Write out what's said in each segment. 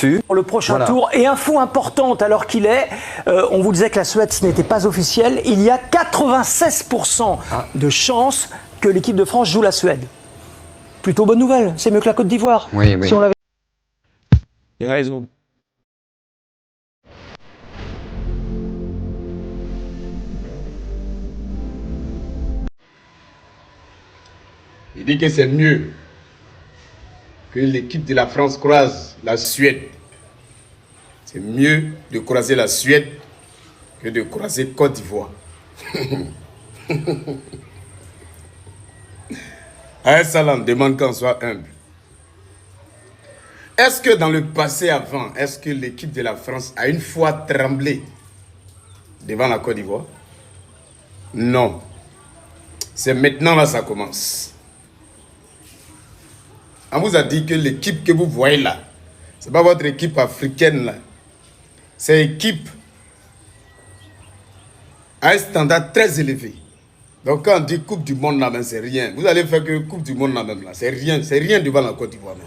dessus. Pour le prochain tour. Et info importante alors qu'il est, on vous disait que la Suède, ce n'était pas officiel. Il y a 96% de chances que l'équipe de France joue la Suède. Plutôt bonne nouvelle, c'est mieux que la Côte d'Ivoire. Oui, oui. Si on l'avait... Il a raison. Il dit que c'est mieux que l'équipe de la France croise la Suède. C'est mieux de croiser la Suède que de croiser Côte d'Ivoire. Salam demande qu'on soit humble. Est-ce que dans le passé avant, est-ce que l'équipe de la France a une fois tremblé devant la Côte d'Ivoire? Non. C'est maintenant là ça commence. On vous a dit que l'équipe que vous voyez là, ce n'est pas votre équipe africaine là. C'est une équipe à un standard très élevé. Donc quand on dit Coupe du Monde là, c'est rien. Vous allez faire que Coupe du Monde là même là, c'est rien devant la Côte d'Ivoire même.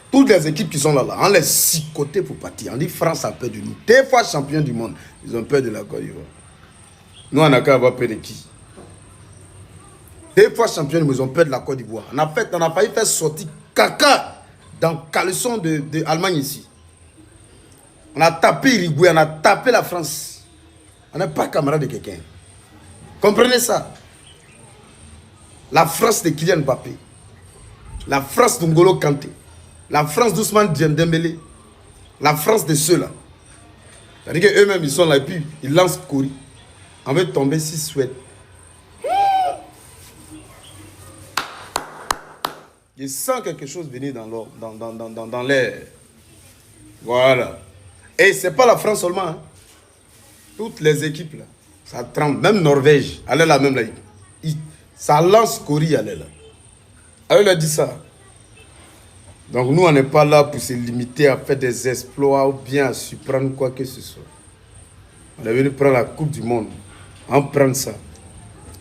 Toutes les équipes qui sont là, on les 6 côtés pour partir. On dit France a peur de nous. 2 fois champion du monde, ils ont peur de la Côte d'Ivoire. Nous on n'a qu'à avoir peur de qui? 2 fois champion, ils ont peur de la Côte d'Ivoire. On a failli faire sortir caca dans le caleçon de Allemagne ici. On a tapé Uruguay, on a tapé la France. On n'est pas camarade de quelqu'un. Comprenez ça? La France de Kylian Mbappé, la France d'Ngolo Kanté, la France d'Ousmane Dembélé, la France de ceux-là. C'est-à-dire qu'eux-mêmes, ils sont là et puis ils lancent Kori. On veut tomber si Suède. Je sens quelque chose venir dans l'air. Voilà. Et ce n'est pas la France seulement. Hein. Toutes les équipes, là, ça tremble. Même Norvège, elle est là même là. Ça lance Kori, elle est là. Elle a dit ça. Donc nous, on n'est pas là pour se limiter à faire des exploits ou bien à surprendre quoi que ce soit. On est venu prendre la Coupe du Monde. On prend ça.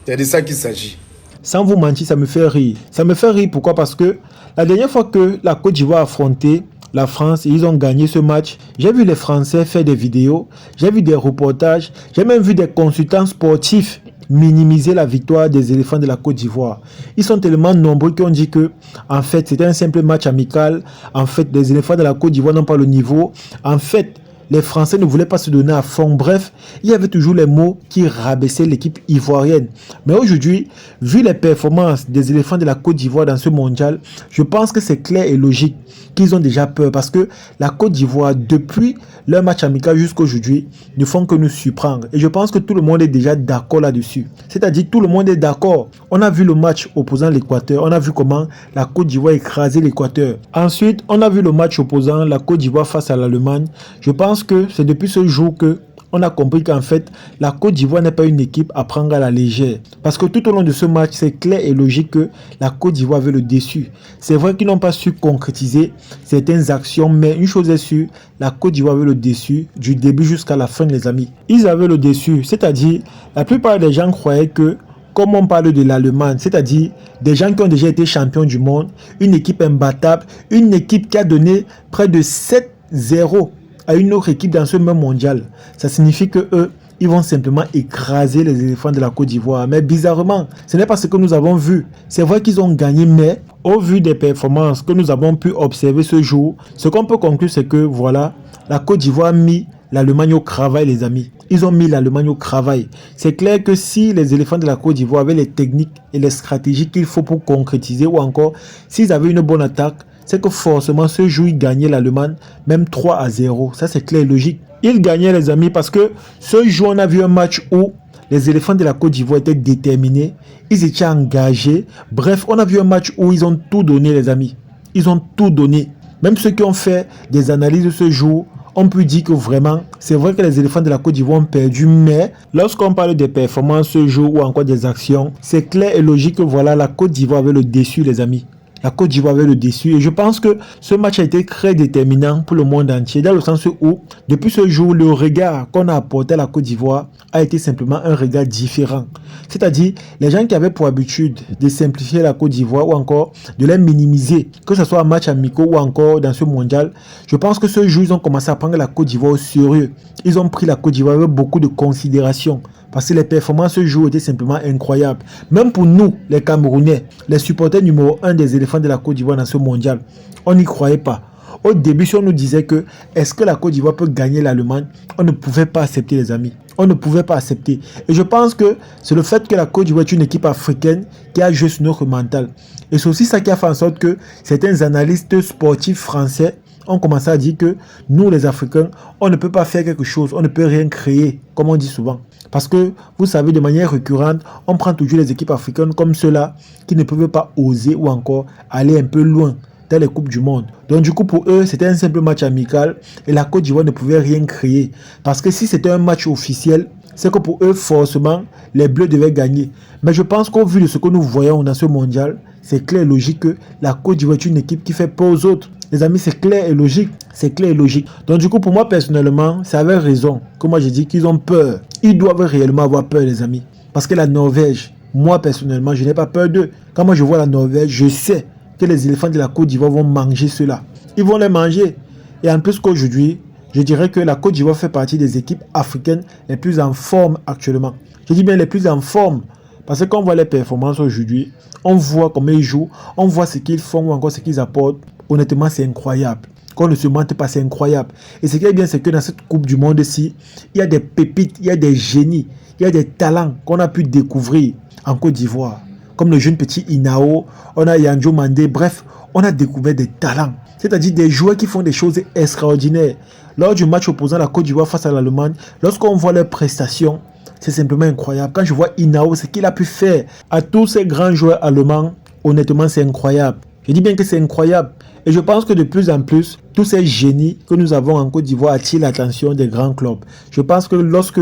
C'est de ça qu'il s'agit. Sans vous mentir, ça me fait rire. Ça me fait rire pourquoi? Parce que la dernière fois que la Côte d'Ivoire a affronté la France et ils ont gagné ce match, j'ai vu les Français faire des vidéos, j'ai vu des reportages, j'ai même vu des consultants sportifs minimiser la victoire des éléphants de la Côte d'Ivoire. Ils sont tellement nombreux qui ont dit que, en fait, c'était un simple match amical. En fait, les éléphants de la Côte d'Ivoire n'ont pas le niveau. En fait, les Français ne voulaient pas se donner à fond. Bref, il y avait toujours les mots qui rabaissaient l'équipe ivoirienne. Mais aujourd'hui, vu les performances des éléphants de la Côte d'Ivoire dans ce mondial, je pense que c'est clair et logique qu'ils ont déjà peur. Parce que la Côte d'Ivoire, depuis leur match amical jusqu'à aujourd'hui, ne font que nous surprendre. Et je pense que tout le monde est déjà d'accord là-dessus. C'est-à-dire tout le monde est d'accord. On a vu le match opposant l'Équateur. On a vu comment la Côte d'Ivoire écrasait l'Équateur. Ensuite, on a vu le match opposant la Côte d'Ivoire face à l'Allemagne. Je pense que c'est depuis ce jour que on a compris qu'en fait, la Côte d'Ivoire n'est pas une équipe à prendre à la légère. Parce que tout au long de ce match, c'est clair et logique que la Côte d'Ivoire avait le déçu. C'est vrai qu'ils n'ont pas su concrétiser certaines actions, mais une chose est sûre, la Côte d'Ivoire avait le déçu du début jusqu'à la fin, les amis. Ils avaient le déçu, c'est-à-dire, la plupart des gens croyaient que, comme on parle de l'Allemagne, c'est-à-dire des gens qui ont déjà été champions du monde, une équipe imbattable, une équipe qui a donné près de 7-0 à une autre équipe dans ce même mondial. Ça signifie que eux, ils vont simplement écraser les éléphants de la Côte d'Ivoire. Mais bizarrement, ce n'est pas ce que nous avons vu. C'est vrai qu'ils ont gagné, mais au vu des performances que nous avons pu observer ce jour, ce qu'on peut conclure, c'est que voilà, la Côte d'Ivoire a mis l'Allemagne au travail, les amis. Ils ont mis l'Allemagne au travail. C'est clair que si les éléphants de la Côte d'Ivoire avaient les techniques et les stratégies qu'il faut pour concrétiser, ou encore s'ils avaient une bonne attaque, c'est que forcément ce jour, ils gagnaient l'Allemagne, même 3-0. Ça, c'est clair et logique. Ils gagnaient, les amis, parce que ce jour, on a vu un match où les éléphants de la Côte d'Ivoire étaient déterminés, ils étaient engagés. Bref, on a vu un match où ils ont tout donné, les amis. Ils ont tout donné. Même ceux qui ont fait des analyses de ce jour, on peut dire que vraiment, c'est vrai que les éléphants de la Côte d'Ivoire ont perdu, mais lorsqu'on parle des performances ce jour ou encore des actions, c'est clair et logique que voilà, la Côte d'Ivoire avait le déçu, les amis. la Côte d'Ivoire avait le dessus. Et je pense que ce match a été très déterminant pour le monde entier, dans le sens où, depuis ce jour, le regard qu'on a apporté à la Côte d'Ivoire a été simplement un regard différent. C'est-à-dire, les gens qui avaient pour habitude de simplifier la Côte d'Ivoire ou encore de les minimiser, que ce soit en match amicaux ou encore dans ce mondial, je pense que ce jour, ils ont commencé à prendre la Côte d'Ivoire au sérieux. Ils ont pris la Côte d'Ivoire avec beaucoup de considération. Parce que les performances ce jour étaient simplement incroyables. Même pour nous, les Camerounais, les supporters numéro 1 des éléphants de la Côte d'Ivoire dans ce mondial, on n'y croyait pas. Au début, si on nous disait que est-ce que la Côte d'Ivoire peut gagner l'Allemagne, on ne pouvait pas accepter, les amis. On ne pouvait pas accepter. Et je pense que c'est le fait que la Côte d'Ivoire est une équipe africaine qui a joué sur notre mental. Et c'est aussi ça qui a fait en sorte que certains analystes sportifs français ont commencé à dire que nous, les Africains, on ne peut pas faire quelque chose, on ne peut rien créer, comme on dit souvent. Parce que, vous savez, de manière récurrente, on prend toujours les équipes africaines comme ceux-là qui ne peuvent pas oser ou encore aller un peu loin dans les Coupes du Monde. Donc du coup, pour eux, c'était un simple match amical et la Côte d'Ivoire ne pouvait rien créer. Parce que si c'était un match officiel, c'est que pour eux, forcément, les Bleus devaient gagner. Mais je pense qu'au vu de ce que nous voyons dans ce mondial, c'est clair et logique que la Côte d'Ivoire est une équipe qui fait peur aux autres. Les amis, c'est clair et logique. C'est clair et logique. Donc du coup, pour moi, personnellement, ça avait raison. Comme moi, j'ai dit qu'ils ont peur. Ils doivent réellement avoir peur, les amis. Parce que la Norvège, moi, personnellement, je n'ai pas peur d'eux. Quand moi, je vois la Norvège, je sais que les éléphants de la Côte d'Ivoire vont manger ceux-là. Ils vont les manger. Et en plus qu'aujourd'hui, je dirais que la Côte d'Ivoire fait partie des équipes africaines les plus en forme actuellement. Je dis bien les plus en forme. Parce que quand on voit les performances aujourd'hui, on voit comment ils jouent, on voit ce qu'ils font ou encore ce qu'ils apportent. Honnêtement, c'est incroyable. Qu'on ne se mente pas, c'est incroyable. Et ce qui est bien, c'est que dans cette Coupe du Monde-ci, il y a des pépites, il y a des génies, il y a des talents qu'on a pu découvrir en Côte d'Ivoire. Comme le jeune petit Inao, on a Yanjo Mandé, bref, on a découvert des talents. C'est-à-dire des joueurs qui font des choses extraordinaires. Lors du match opposant la Côte d'Ivoire face à l'Allemagne, lorsqu'on voit leurs prestations, c'est simplement incroyable. Quand je vois Inao, ce qu'il a pu faire à tous ces grands joueurs allemands, honnêtement, c'est incroyable. Je dis bien que c'est incroyable. Et je pense que de plus en plus, tous ces génies que nous avons en Côte d'Ivoire attirent l'attention des grands clubs. Je pense que lorsque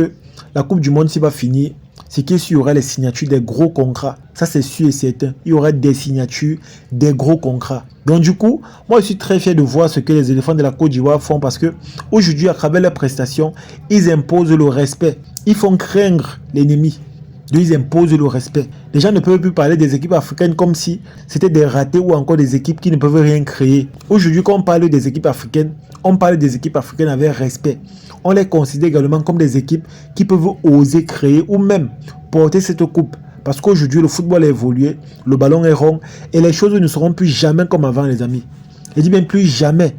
la Coupe du Monde s'y va finir, c'est qu'il y aura les signatures des gros contrats. Ça, c'est sûr et certain. Il y aura des signatures, des gros contrats. Donc du coup, moi, je suis très fier de voir ce que les éléphants de la Côte d'Ivoire font parce que aujourd'hui, à travers leurs prestations, ils imposent le respect. Ils font craindre l'ennemi. Ils imposent le respect. Les gens ne peuvent plus parler des équipes africaines comme si c'était des ratés ou encore des équipes qui ne peuvent rien créer. Aujourd'hui, quand on parle des équipes africaines, on parle des équipes africaines avec respect. On les considère également comme des équipes qui peuvent oser créer ou même porter cette coupe. Parce qu'aujourd'hui, le football a évolué, le ballon est rond et les choses ne seront plus jamais comme avant, les amis. Je dis bien plus jamais.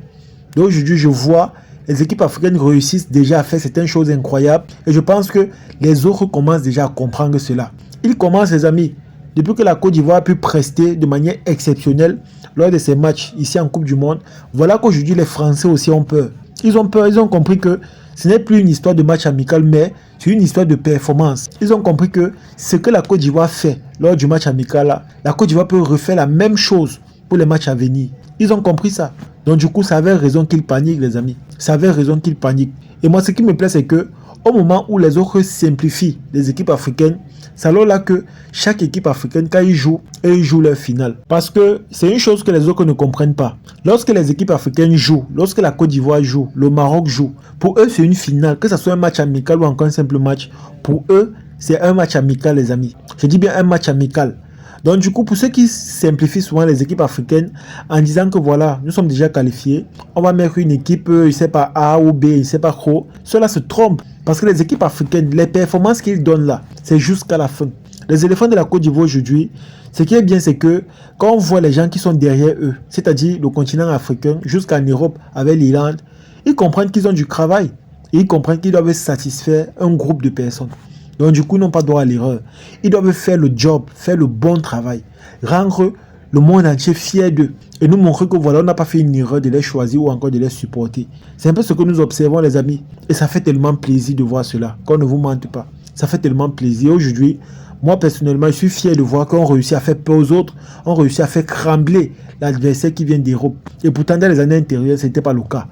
Donc aujourd'hui, je vois les équipes africaines réussissent déjà à faire certaines choses incroyables. Et je pense que les autres commencent déjà à comprendre cela. Ils commencent, les amis. Depuis que la Côte d'Ivoire a pu prester de manière exceptionnelle lors de ces matchs ici en Coupe du Monde, voilà qu'aujourd'hui les Français aussi ont peur. Ils ont peur, ils ont compris que ce n'est plus une histoire de match amical, mais c'est une histoire de performance. Ils ont compris que ce que la Côte d'Ivoire fait lors du match amical, là, la Côte d'Ivoire peut refaire la même chose pour les matchs à venir. Ils ont compris ça. Donc du coup, ça avait raison qu'ils paniquent, les amis. Ça avait raison qu'ils paniquent. Et moi, ce qui me plaît, c'est que au moment où les autres simplifient les équipes africaines, c'est alors là que chaque équipe africaine, quand ils jouent leur finale. Parce que c'est une chose que les autres ne comprennent pas. Lorsque les équipes africaines jouent, lorsque la Côte d'Ivoire joue, le Maroc joue, pour eux, c'est une finale. Que ce soit un match amical ou encore un simple match, pour eux, c'est un match amical, les amis. Je dis bien un match amical. Donc du coup, pour ceux qui simplifient souvent les équipes africaines en disant que voilà, nous sommes déjà qualifiés, on va mettre une équipe, je ne sais pas A ou B, je ne sais pas trop, cela se trompe. Parce que les équipes africaines, les performances qu'ils donnent là, c'est jusqu'à la fin. Les éléphants de la Côte d'Ivoire aujourd'hui, ce qui est bien, c'est que quand on voit les gens qui sont derrière eux, c'est-à-dire le continent africain, jusqu'en Europe avec l'Irlande, ils comprennent qu'ils ont du travail. Et ils comprennent qu'ils doivent satisfaire un groupe de personnes. Donc du coup, ils n'ont pas droit à l'erreur. Ils doivent faire le job, faire le bon travail, rendre le monde entier fier d'eux et nous montrer que voilà, on n'a pas fait une erreur de les choisir ou encore de les supporter. C'est un peu ce que nous observons, les amis. Et ça fait tellement plaisir de voir cela, qu'on ne vous mente pas. Ça fait tellement plaisir. Aujourd'hui, moi personnellement, je suis fier de voir qu'on réussit à faire peur aux autres, on réussit à faire trembler l'adversaire qui vient d'Europe. Et pourtant, dans les années antérieures, ce n'était pas le cas.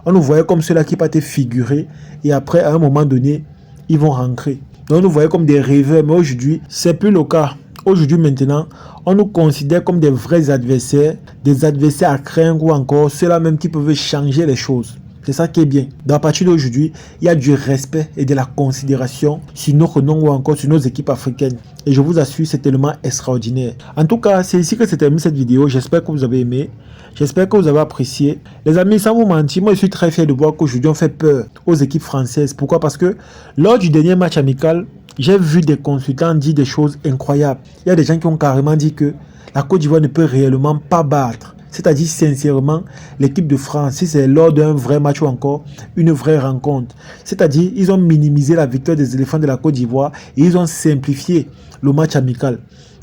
On nous voyait comme ceux-là qui partaient figurer et après, à un moment donné, ils vont rentrer. Donc, on nous voyait comme des rêveurs, mais aujourd'hui, c'est plus le cas. Aujourd'hui, maintenant, on nous considère comme des vrais adversaires, des adversaires à craindre ou encore ceux-là même qui peuvent changer les choses. C'est ça qui est bien. Donc à partir d'aujourd'hui, il y a du respect et de la considération sur notre nom ou encore sur nos équipes africaines. Et je vous assure, c'est tellement extraordinaire. En tout cas, c'est ici que se termine cette vidéo. J'espère que vous avez aimé. J'espère que vous avez apprécié. Les amis, sans vous mentir, moi je suis très fier de voir qu'aujourd'hui on fait peur aux équipes françaises. Pourquoi? Parce que lors du dernier match amical, j'ai vu des consultants dire des choses incroyables. Il y a des gens qui ont carrément dit que la Côte d'Ivoire ne peut réellement pas battre. C'est-à-dire sincèrement l'équipe de France, si c'est lors d'un vrai match ou encore une vraie rencontre. C'est-à-dire ils ont minimisé la victoire des éléphants de la Côte d'Ivoire et ils ont simplifié le match amical.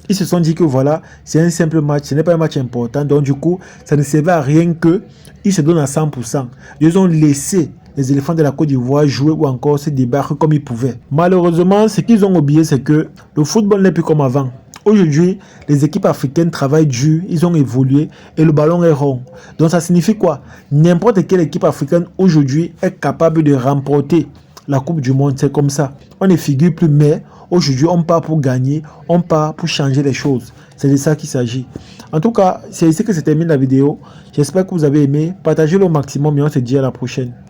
Ils se sont dit que voilà, c'est un simple match, ce n'est pas un match important. Donc du coup, ça ne servait à rien que ils se donnent à 100%. Ils ont laissé les éléphants de la Côte d'Ivoire jouer ou encore se débattre comme ils pouvaient. Malheureusement, ce qu'ils ont oublié, c'est que le football n'est plus comme avant. Aujourd'hui, les équipes africaines travaillent dur, ils ont évolué et le ballon est rond. Donc ça signifie quoi? N'importe quelle équipe africaine aujourd'hui est capable de remporter la Coupe du Monde, c'est comme ça. On ne figure plus, mais aujourd'hui on part pour gagner, on part pour changer les choses. C'est de ça qu'il s'agit. En tout cas, c'est ici que se termine la vidéo. J'espère que vous avez aimé. Partagez-le au maximum et on se dit à la prochaine.